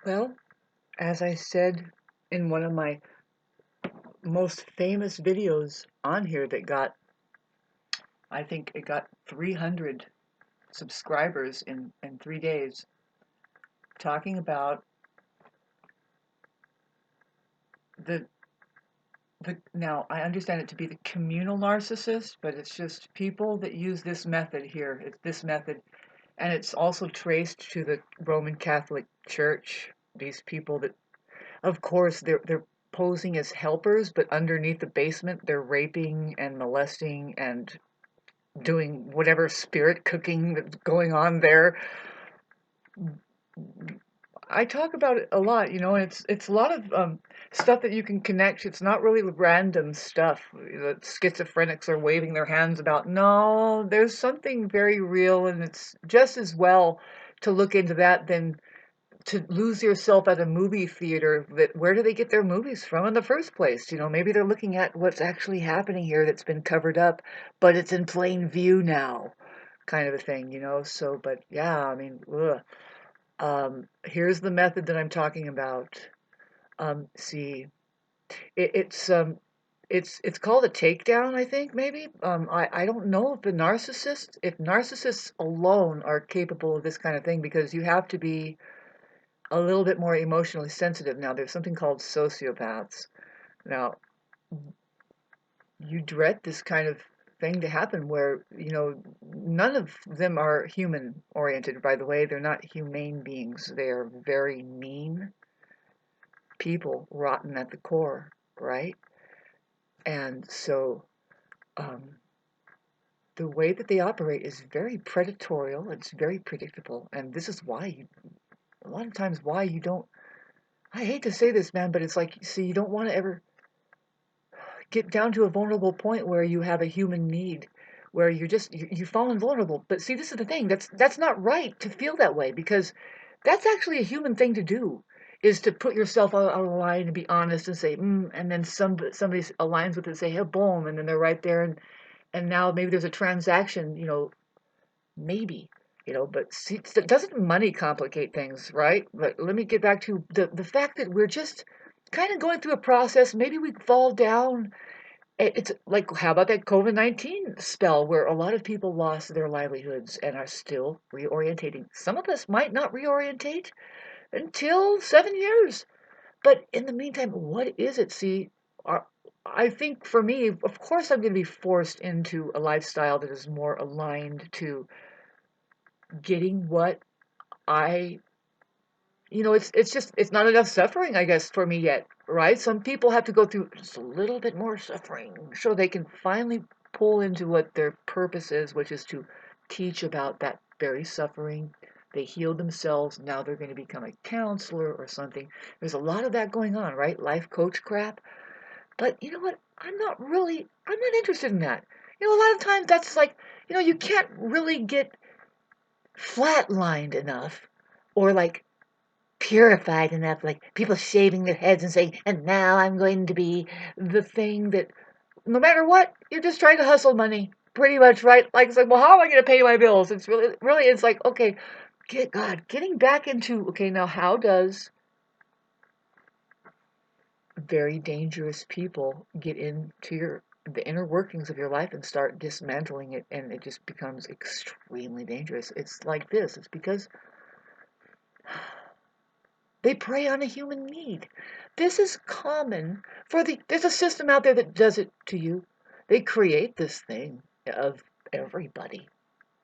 Well, as I said in one of my most famous videos on here that I think it got 300 subscribers in 3 days, talking about the, now I understand it to be the communal narcissist, but it's just people that use this method here. It's this method, and it's also traced to the Roman Catholic Church. These people that, of course, they're posing as helpers, but underneath the basement, they're raping and molesting and doing whatever spirit cooking that's going on there. I talk about it a lot, and it's a lot of stuff that you can connect. It's not really random stuff that schizophrenics are waving their hands about. No, there's something very real, and it's just as well to look into that than to lose yourself at a movie theater. That where do they get their movies from in the first place? Maybe they're looking at what's actually happening here that's been covered up, but it's in plain view now, kind of a thing. So, but yeah, I mean, ugh. Here's the method that I'm talking about. See, it, it's um, it's called a takedown, I think, maybe. I don't know if narcissists alone are capable of this kind of thing, because you have to be a little bit more emotionally sensitive. Now, there's something called sociopths. Now, you dread this kind of thing to happen where, none of them are human oriented, by the way. They're not humane beings. They are very mean people, rotten at the core, right? And so um, the way that they operate is very predatorial. It's very predictable. And this is why a lot of times, why you don't, I hate to say this, man, but it's like, see, you don't want to ever get down to a vulnerable point where you have a human need, where you've fallen vulnerable. But see, this is the thing, that's not right to feel that way, because that's actually a human thing to do, is to put yourself out of line and be honest and say and then somebody aligns with it and say, hey, boom, and then they're right there, and now maybe there's a transaction, maybe. But see, doesn't money complicate things, right? But let me get back to the fact that we're just kind of going through a process. Maybe we fall down. It's like, how about that COVID-19 spell where a lot of people lost their livelihoods and are still reorientating? Some of us might not reorientate until 7 years. But in the meantime, what is it? See, I think for me, of course, I'm going to be forced into a lifestyle that is more aligned to getting what I, it's not enough suffering, I guess, for me yet, right? Some people have to go through just a little bit more suffering so they can finally pull into what their purpose is, which is to teach about that very suffering. They healed themselves. Now they're going to become a counselor or something. There's a lot of that going on, right? Life coach crap. But you know what? I'm not interested in that. A lot of times that's like, you can't really get flatlined enough or like purified enough, like people shaving their heads and saying, and now I'm going to be the thing that, no matter what, you're just trying to hustle money. Pretty much, right? Like, it's like, well, how am I going to pay my bills? It's really, it's like, okay, getting back into, okay, now how does very dangerous people get into the inner workings of your life and start dismantling it, and it just becomes extremely dangerous? It's like this. It's because they prey on a human need. This is common there's a system out there that does it to you. They create this thing of everybody.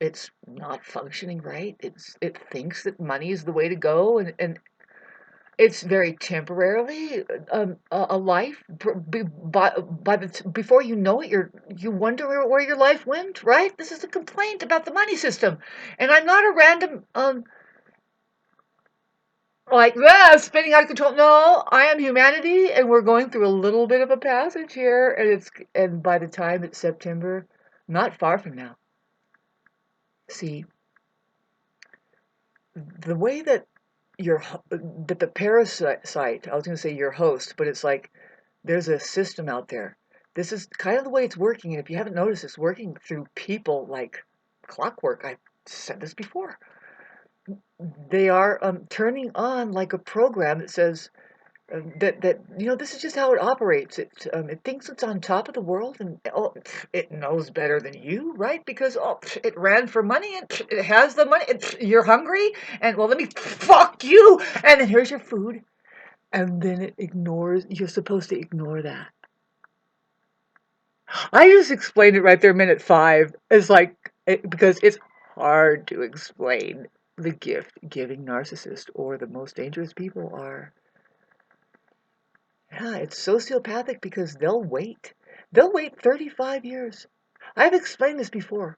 It's not functioning right. It thinks that money is the way to go, and it's very temporarily a life. Before you know it, you wonder where your life went. Right? This is a complaint about the money system, and I'm not a random like, yeah, spinning out of control. No, I am humanity, and we're going through a little bit of a passage here, and by the time it's September, not far from now. See, the way that the parasite, I was going to say your host, but it's like there's a system out there. This is kind of the way it's working, and if you haven't noticed, it's working through people like clockwork. I've said this before. They are turning on like a program that says that this is just how it operates. It thinks it's on top of the world, and it knows better than you, right? Because it ran for money, and it has the money. You're hungry, and well, let me fuck you, and then here's your food, and then it ignores. You're supposed to ignore that. I just explained it right there, minute 5. It's like because it's hard to explain the gift giving narcissist or the most dangerous people are. Yeah, it's sociopathic because they'll wait. They'll wait 35 years. I've explained this before,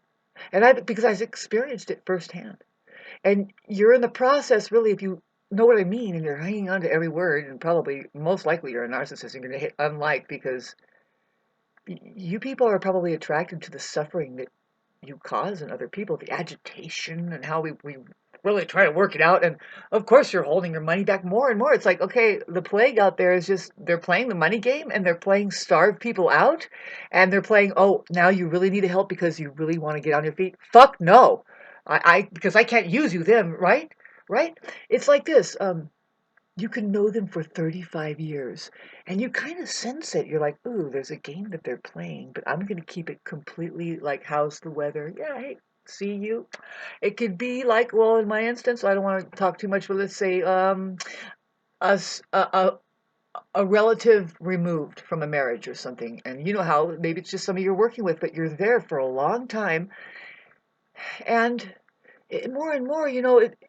and because I've experienced it firsthand. And you're in the process, really, if you know what I mean, and you're hanging on to every word, and probably most likely you're a narcissist, you're going to hit unlike because you people are probably attracted to the suffering that you cause in other people, the agitation and how we really try to work it out. And of course, you're holding your money back more and more. It's like, okay, the plague out there is just they're playing the money game and they're playing starve people out. And they're playing, oh, now you really need help because you really want to get on your feet. Fuck no. Because I can't use you then, right? Right? It's like this. You can know them for 35 years and you kind of sense it. You're like, ooh, there's a game that they're playing, but I'm going to keep it completely like, how's the weather? Yeah, hey, see you. It could be like, well, in my instance, I don't want to talk too much, but let's say a, s- a relative removed from a marriage or something. And you know how maybe it's just somebody you're working with, but you're there for a long time. And more and more,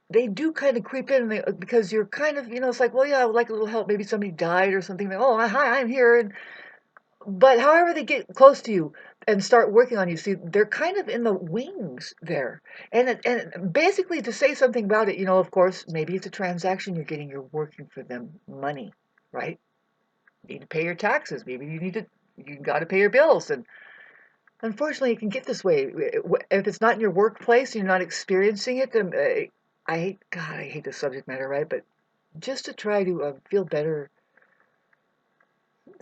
they do kind of creep in because you're kind of, it's like, well, yeah, I would like a little help. Maybe somebody died or something. Oh, hi, I'm here. But however they get close to you and start working on you, see, they're kind of in the wings there. And basically to say something about it, of course, maybe it's a transaction you're working for them money, right? You need to pay your taxes. Maybe you got to pay your bills. And unfortunately, it can get this way. If it's not in your workplace, you're not experiencing it. I hate the subject matter, right? But just to try to feel better.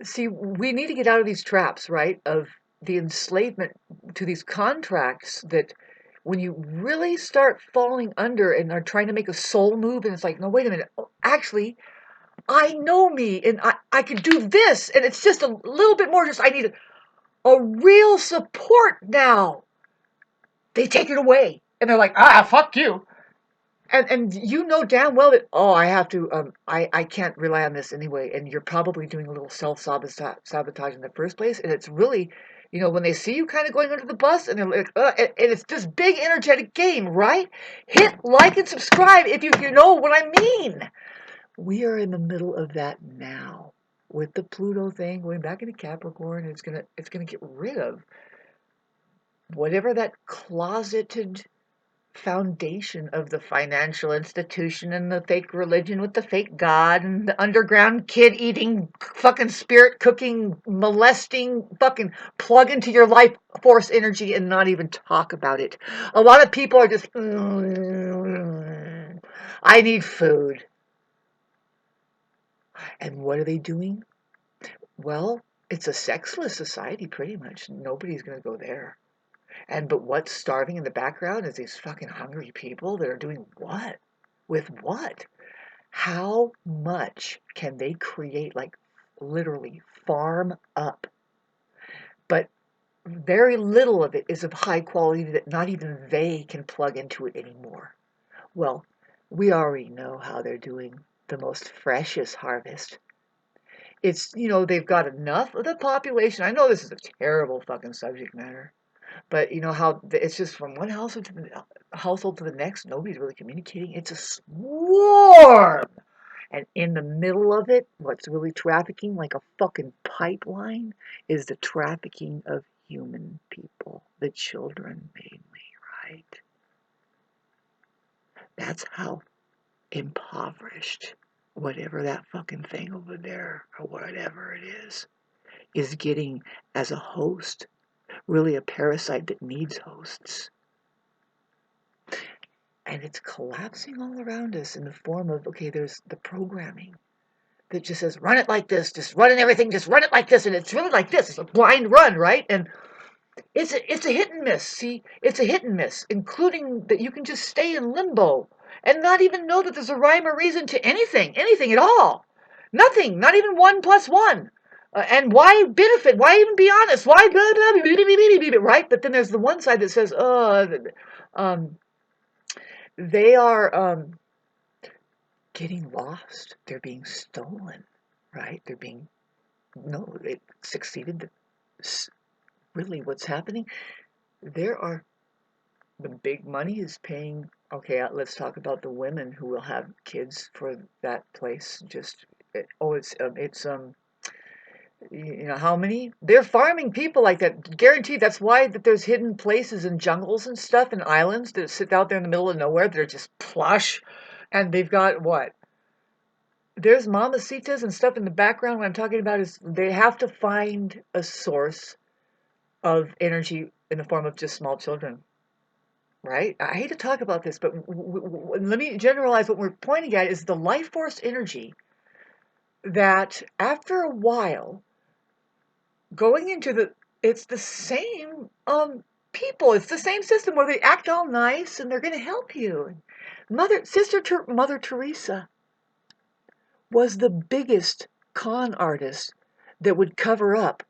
See, we need to get out of these traps, right? Of the enslavement to these contracts that when you really start falling under and are trying to make a soul move, and it's like, no, wait a minute. Oh, actually, I know me and I can do this. And it's just a little bit more, just I need a real support now. They take it away. And they're like, fuck you. And you know damn well that, oh, I have to, I can't rely on this anyway. And you're probably doing a little self-sabotage in the first place. And it's really, when they see you kind of going under the bus and they're like, and it's this big energetic game, right? Hit like and subscribe if you know what I mean. We are in the middle of that now with the Pluto thing going back into Capricorn. It's gonna get rid of whatever that closeted foundation of the financial institution and the fake religion with the fake God and the underground kid eating, fucking spirit cooking, molesting, fucking plug into your life force energy and not even talk about it. A lot of people are just, I need food. And what are they doing? Well, it's a sexless society pretty much. Nobody's going to go there. But what's starving in the background is these fucking hungry people that are doing what? With what? How much can they create, like literally farm up? But very little of it is of high quality that not even they can plug into it anymore. Well, we already know how they're doing the most freshest harvest. It's, they've got enough of the population. I know this is a terrible fucking subject matter. But you know how it's just from one household to the next, nobody's really communicating. It's a swarm. And in the middle of it, what's really trafficking like a fucking pipeline is the trafficking of human people, the children mainly, right? That's how impoverished whatever that fucking thing over there or whatever it is getting as a host, really a parasite that needs hosts. And it's collapsing all around us in the form of, okay, there's the programming that just says, run it like this, just run everything, just run it like this. And it's really like this. It's a blind run, right? And it's a hit and miss. See, it's a hit and miss, including that you can just stay in limbo. and not even know that there's a rhyme or reason to anything at all. Nothing, not even 1 plus 1. And why benefit? Why even be honest? Why blah, blah, blah, blah, blah, right? But then there's the one side that says, um, they are getting lost. They're being stolen, right? They're being, no, it succeeded. Really, what's happening? There are, the big money is paying. Okay, let's talk about the women who will have kids for that place. Just, how many? They're farming people like that. Guaranteed. That's why that there's hidden places and jungles and stuff and islands that sit out there in the middle of nowhere that are just plush, and they've got what? There's mamacitas and stuff in the background. What I'm talking about is they have to find a source of energy in the form of just small children. Right? I hate to talk about this, but let me generalize what we're pointing at is the life force energy that after a while, going into it's the same people, it's the same system where they act all nice and they're going to help you. Mother Teresa was the biggest con artist that would cover up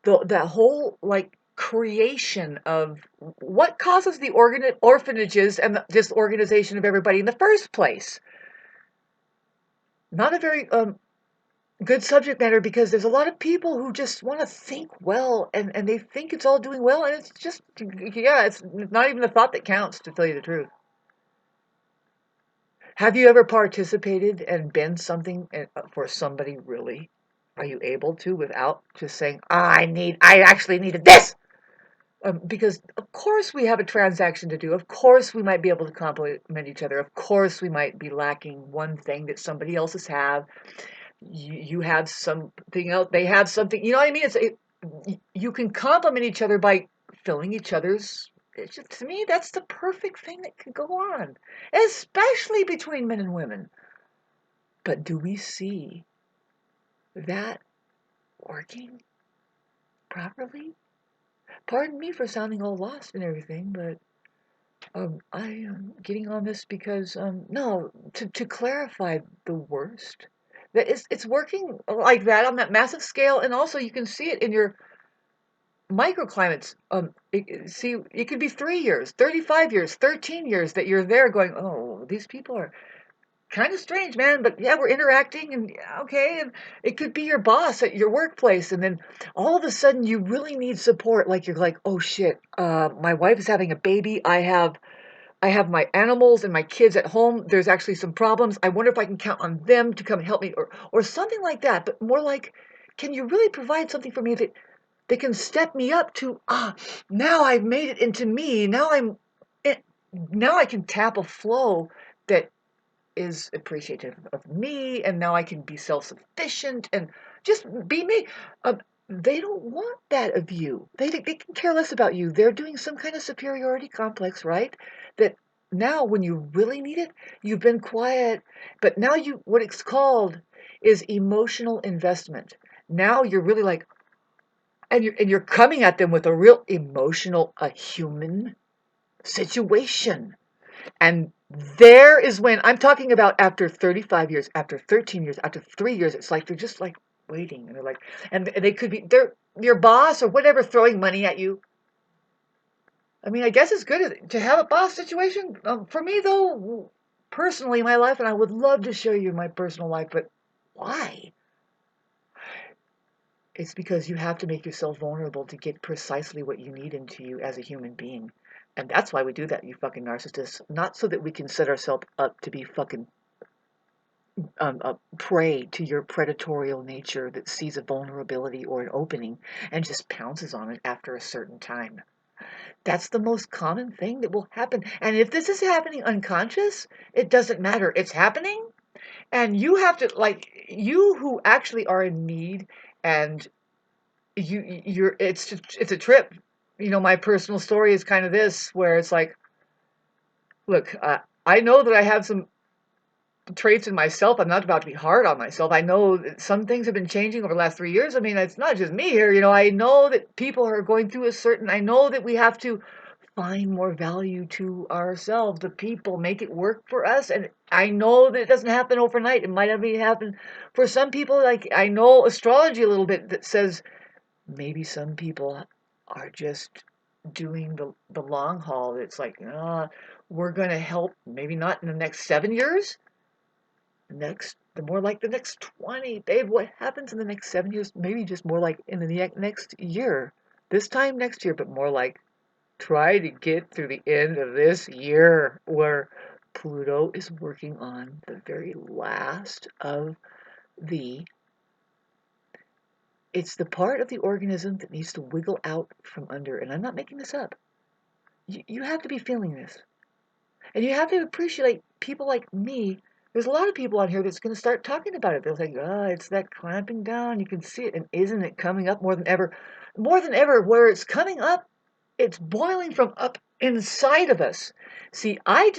that whole like creation of what causes the orphanages and the disorganization of everybody in the first place. Not a very good subject matter, because there's a lot of people who just want to think well, and they think it's all doing well, and it's just, yeah, it's not even the thought that counts, to tell you the truth. Have you ever participated and been something for somebody, really? Are you able to, without just saying, I actually needed this? Because of course we have a transaction to do. Of course we might be able to complement each other. Of course we might be lacking one thing that somebody else's have. You have something else. They have something. You know what I mean? You can complement each other by filling each other's. It's just, to me, that's the perfect thing that could go on, especially between men and women. But do we see that working properly? Pardon me for sounding all lost and everything, but I am getting on this because no, to clarify the worst, that it's working like that on that massive scale, and also you can see it in your microclimates. See, it could be 3 years, 35 years, 13 years that you're there going, oh, these people are kind of strange, man, but yeah, we're interacting, and yeah, okay, and it could be your boss at your workplace, and then all of a sudden you really need support, like you're like, oh shit, my wife is having a baby, I have my animals and my kids at home. There's actually some problems. I wonder if I can count on them to come and help me, or something like that. But more like, can you really provide something for me that they can step me up to? Now I've made it into me. Now I can tap a flow that is appreciative of me, and now I can be self-sufficient and just be me. Uh, they don't want that of you. They can care less about you. They're doing some kind of superiority complex, right? That now, when you really need it, you've been quiet, but now what it's called is emotional investment. Now you're really like, and you're coming at them with a real emotional, a human situation. And there is when I'm talking about, after 35 years, after 13 years, after 3 years, it's like they're just like waiting, and they're like, and they could be, they're your boss or whatever, throwing money at you. I mean, I guess it's good to have a boss situation. For me, though, personally, in my life, and I would love to show you my personal life, but why? It's because you have to make yourself vulnerable to get precisely what you need into you as a human being. And that's why we do that, you fucking narcissists. Not so that we can set ourselves up to be fucking prey to your predatorial nature that sees a vulnerability or an opening and just pounces on it after a certain time. That's the most common thing that will happen. And if this is happening unconscious, it doesn't matter. It's happening. And you have to, like, you who actually are in need, and it's a trip. My personal story is kind of this, where it's like, look, I know that I have some traits in myself. I'm not about to be hard on myself. I know that some things have been changing over the last 3 years. I mean, it's not just me here. I know that people are going through I know that we have to find more value to ourselves, the people, make it work for us. And I know that it doesn't happen overnight. It might not even happen for some people. Like I know astrology a little bit that says maybe some people are just doing the long haul. It's like, we're going to help, maybe not in the next 7 years, the more like the next 20. Babe, what happens in the next 7 years? Maybe just more like in the next year. This time next year, but more like try to get through the end of this year where Pluto is working on the very last of the it's the part of the organism that needs to wiggle out from under. And I'm not making this up. You have to be feeling this. And you have to appreciate people like me. There's a lot of people on here that's going to start talking about it. They'll say, it's that clamping down. You can see it. And isn't it coming up more than ever? More than ever, where it's coming up, it's boiling from up inside of us. See, I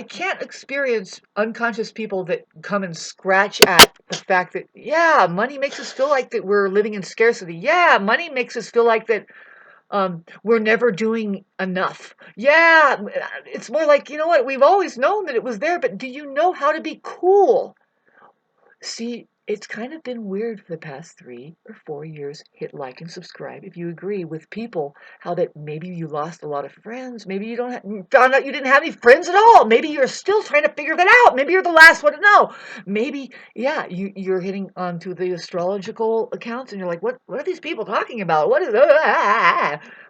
can't experience unconscious people that come and scratch at the fact that, yeah, money makes us feel like that we're living in scarcity. Yeah, money makes us feel like that we're never doing enough. Yeah, it's more like, you know what, we've always known that it was there, but do you know how to be cool? See, it's kind of been weird for the past 3 or 4 years. Hit like and subscribe if you agree with people, how that maybe you lost a lot of friends. Maybe you found out you didn't have any friends at all. Maybe you're still trying to figure that out. Maybe you're the last one to know. Maybe, yeah, you're hitting onto the astrological accounts and you're like, what are these people talking about? What is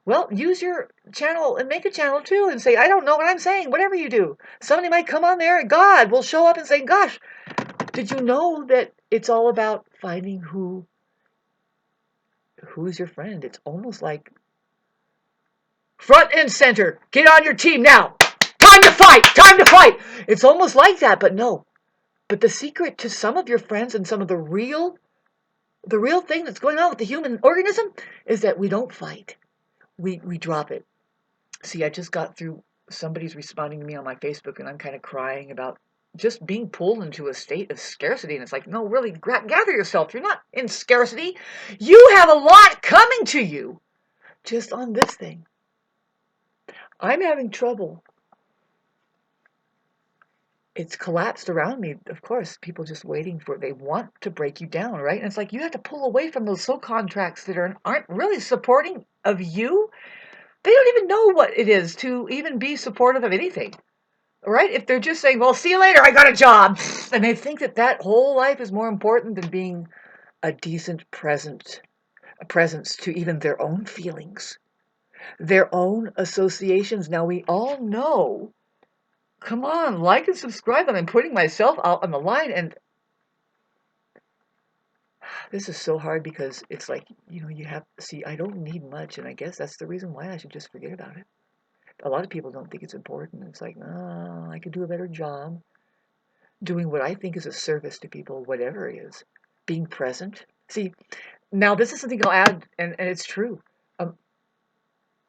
Well, use your channel and make a channel too and say, I don't know what I'm saying. Whatever you do. Somebody might come on there and God will show up and say, gosh, did you know that it's all about finding who's your friend? It's almost like front and center. Get on your team now. Time to fight. Time to fight. It's almost like that, but no. But the secret to some of your friends and some of the real thing that's going on with the human organism is that we don't fight. We drop it. See, I just got through somebody's responding to me on my Facebook and I'm kind of crying about just being pulled into a state of scarcity. And it's like, no, really, gather yourself. You're not in scarcity. You have a lot coming to you just on this thing. I'm having trouble. It's collapsed around me. Of course, people just waiting for it. They want to break you down, right? And it's like you have to pull away from those soul contracts that aren't really supporting of you. They don't even know what it is to even be supportive of anything. Right? If they're just saying, well, see you later, I got a job. And they think that whole life is more important than being a decent presence to even their own feelings, their own associations. Now, we all know, come on, like and subscribe, and I'm putting myself out on the line. And this is so hard because it's like, I don't need much. And I guess that's the reason why I should just forget about it. A lot of people don't think it's important. It's like, I could do a better job doing what I think is a service to people, whatever it is, being present. See, now this is something I'll add, and it's true.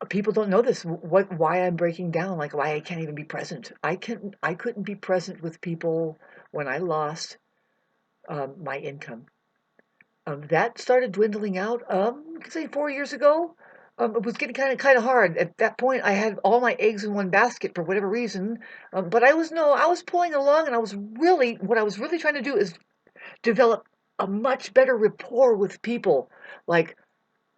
People don't know this. Why I'm breaking down, like why I can't even be present. I couldn't be present with people when I lost my income. That started dwindling out. Say 4 years ago. It was getting kind of hard. At that point, I had all my eggs in one basket for whatever reason. But I was pulling along, and what I was really trying to do is develop a much better rapport with people. Like,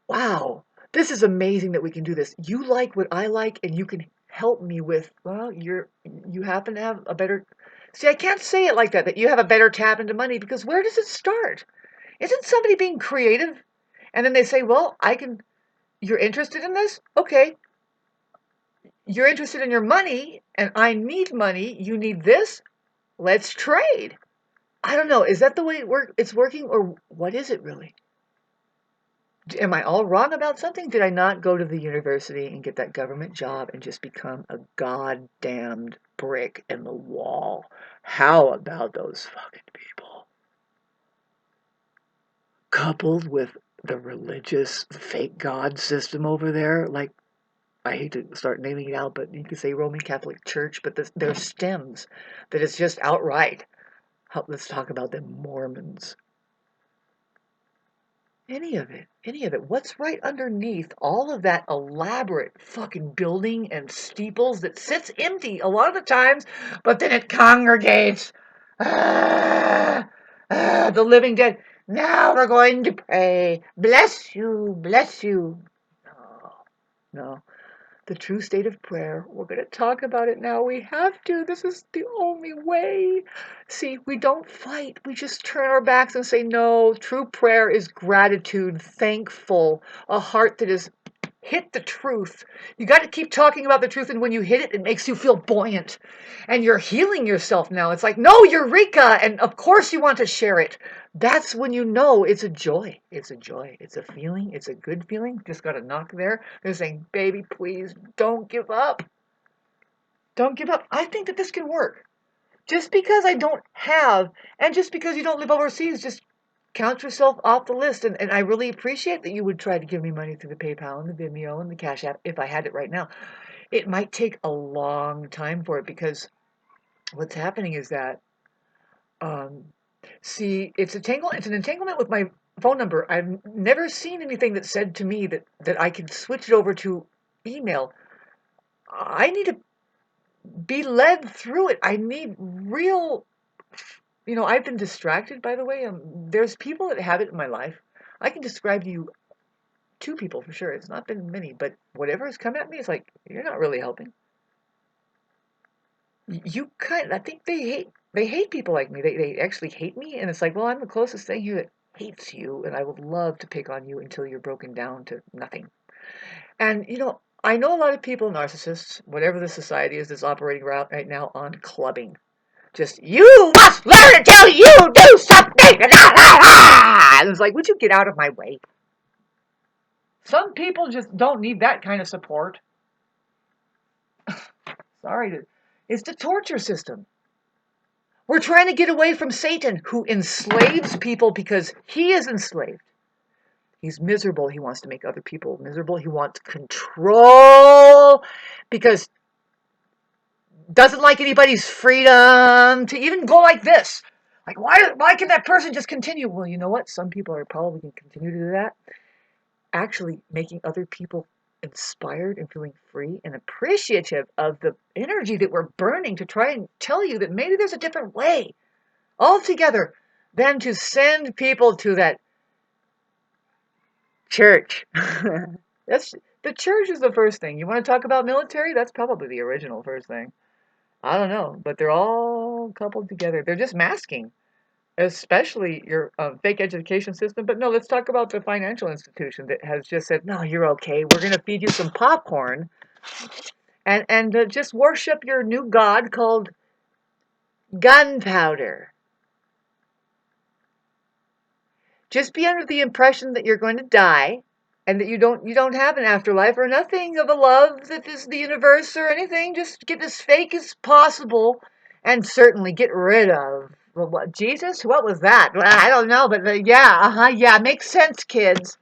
wow, this is amazing that we can do this. You like what I like, and you can help me with, well, you happen to have a better, see, I can't say it like that you have a better tap into money, because where does it start? Isn't somebody being creative? And then they say, well, you're interested in this? Okay. You're interested in your money, and I need money. You need this? Let's trade. I don't know. Is that the way it's working, or what is it really? Am I all wrong about something? Did I not go to the university and get that government job and just become a goddamned brick in the wall? How about those fucking people? Coupled with the religious fake God system over there, like, I hate to start naming it out, but you could say Roman Catholic Church, but their stems, that is just outright. Let's talk about the Mormons. Any of it. Any of it. What's right underneath all of that elaborate fucking building and steeples that sits empty a lot of the times, but then it congregates? Ah, the living dead. Now we're going to pray. Bless you, bless you. No, no. The true state of prayer. We're going to talk about it now. We have to. This is the only way. See, we don't fight. We just turn our backs and say, no, true prayer is gratitude, thankful, a heart that is hit the truth. You got to keep talking about the truth, and when you hit it, it makes you feel buoyant. And you're healing yourself now. It's like, no, eureka! And of course you want to share it. That's when you know it's a joy. It's a joy. It's a feeling. It's a good feeling. Just got a knock there. They're saying, baby, please don't give up. Don't give up. I think that this can work. Just because I don't have, and just because you don't live overseas, just count yourself off the list. And I really appreciate that you would try to give me money through the PayPal and the Vimeo and the Cash App if I had it right now. It might take a long time for it because what's happening is that, um, see, it's an entanglement with my phone number. I've never seen anything that said to me that I could switch it over to email. I need to be led through it. I need real, I've been distracted, by the way. There's people that have it in my life. I can describe to you two people for sure. It's not been many, but whatever has come at me, it's like, you're not really helping. I think they hate people like me. They actually hate me, and it's like, well, I'm the closest thing here that hates you, and I would love to pick on you until you're broken down to nothing. And, I know a lot of people, narcissists, whatever the society is that's operating right now on clubbing. Just, you must learn until you do something! And it's like, would you get out of my way? Some people just don't need that kind of support. Sorry, it's the torture system. We're trying to get away from Satan, who enslaves people because he is enslaved. He's miserable. He wants to make other people miserable. He wants control because doesn't like anybody's freedom to even go like this. Like, why can that person just continue? Well, you know what? Some people are probably going to continue to do that. Actually making other people inspired and feeling free and appreciative of the energy that we're burning to try and tell you that maybe there's a different way altogether than to send people to that church. That's the church is the first thing. You want to talk about military? That's probably the original first thing. I don't know, but they're all coupled together. They're just masking, especially your fake education system. But no, let's talk about the financial institution that has just said, no, you're okay. We're going to feed you some popcorn and just worship your new god called gunpowder. Just be under the impression that you're going to die and that you don't have an afterlife or nothing of a love that is the universe or anything. Just get as fake as possible and certainly get rid of what Jesus? What was that? Well, I don't know, but yeah, makes sense, kids.